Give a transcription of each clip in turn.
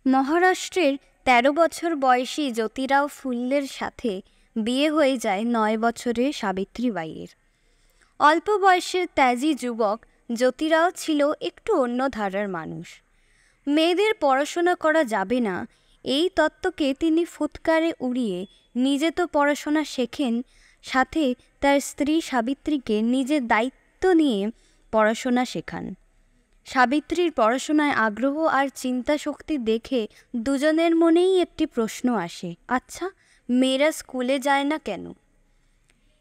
মহারাষ্ট্রের ১৩ বছর বয়সী জ্যোতিরাও ফুল্লের সাথে বিয়ে হয়ে যায় ৯ বছরের সাবিত্রীবাইয়ের। অল্প বয়সের ত্যাজি যুবক জ্যোতিরাও ছিল একটু অন্য ধারার মানুষ। মেয়েদের পড়াশোনা করা যাবে না এই তত্ত্বকে তিনি ফুৎকারে উড়িয়ে নিজে তো পড়াশোনা শেখেন, সাথে তার স্ত্রী সাবিত্রীকে নিজের দায়িত্ব নিয়ে পড়াশোনা শেখান। সাবিত্রীর পড়াশোনায় আগ্রহ আর চিন্তা শক্তি দেখে দুজনের মনেই একটি প্রশ্ন আসে, আচ্ছা মেয়েরা স্কুলে যায় না কেন?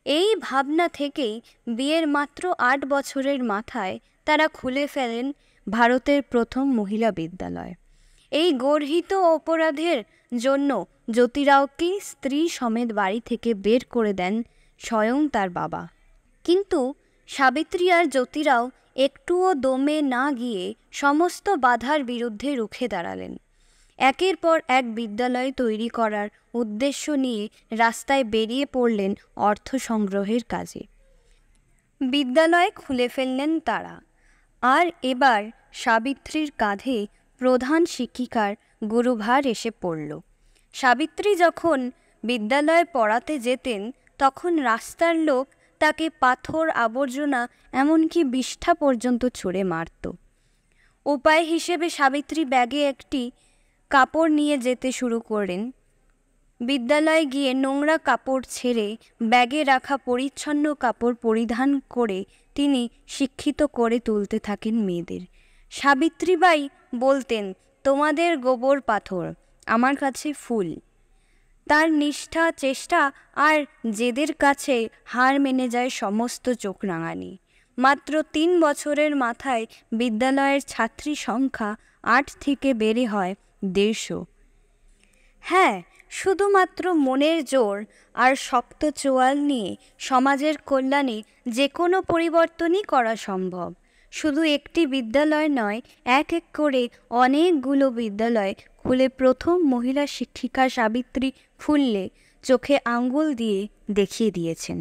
এই ভাবনা থেকেই বিয়ের মাত্র ৮ বছরের মাথায় তারা খুলে ফেলেন ভারতের প্রথম মহিলা বিদ্যালয়। এই গর্হিত অপরাধের জন্য জ্যোতিরাওকে স্ত্রী সমেত বাড়ি থেকে বের করে দেন স্বয়ং তার বাবা। কিন্তু সাবিত্রী আর জ্যোতিরাও একটুও দমে না গিয়ে সমস্ত বাধার বিরুদ্ধে রুখে দাঁড়ালেন। একের পর এক বিদ্যালয় তৈরি করার উদ্দেশ্য নিয়ে রাস্তায় বেরিয়ে পড়লেন অর্থ সংগ্রহের কাজে। বিদ্যালয় খুলে ফেললেন তারা। আর এবার সাবিত্রীর কাঁধে প্রধান শিক্ষিকার গুরুভার এসে পড়ল। সাবিত্রী যখন বিদ্যালয়ে পড়াতে যেতেন তখন রাস্তার লোক তাকে পাথর, আবর্জনা, এমনকি বিষ্ঠা পর্যন্ত ছুঁড়ে মারত। উপায় হিসেবে সাবিত্রী ব্যাগে একটি কাপড় নিয়ে যেতে শুরু করেন। বিদ্যালয়ে গিয়ে নোংরা কাপড় ছেড়ে ব্যাগে রাখা পরিচ্ছন্ন কাপড় পরিধান করে তিনি শিক্ষিত করে তুলতে থাকেন মেয়েদের। সাবিত্রীবাই বলতেন, তোমাদের গোবর পাথর, আমার কাছে ফুল। তার নিষ্ঠা, চেষ্টা আর জেদের কাছে হার মেনে যায় সমস্ত চোখ রাঙানি। মাত্র ৩ বছরের মাথায় বিদ্যালয়ের ছাত্রী সংখ্যা ৮ থেকে বেড়ে হয় ১৫০। হ্যাঁ, শুধুমাত্র মনের জোর আর শক্ত চোয়াল নিয়ে সমাজের কল্যাণে যে কোনো পরিবর্তনই করা সম্ভব। শুধু একটি বিদ্যালয় নয়, এক এক করে অনেকগুলো বিদ্যালয় খুলে প্রথম মহিলা শিক্ষিকা সাবিত্রী ফুল্লে চোখে আঙ্গুল দিয়ে দেখিয়ে দিয়েছেন।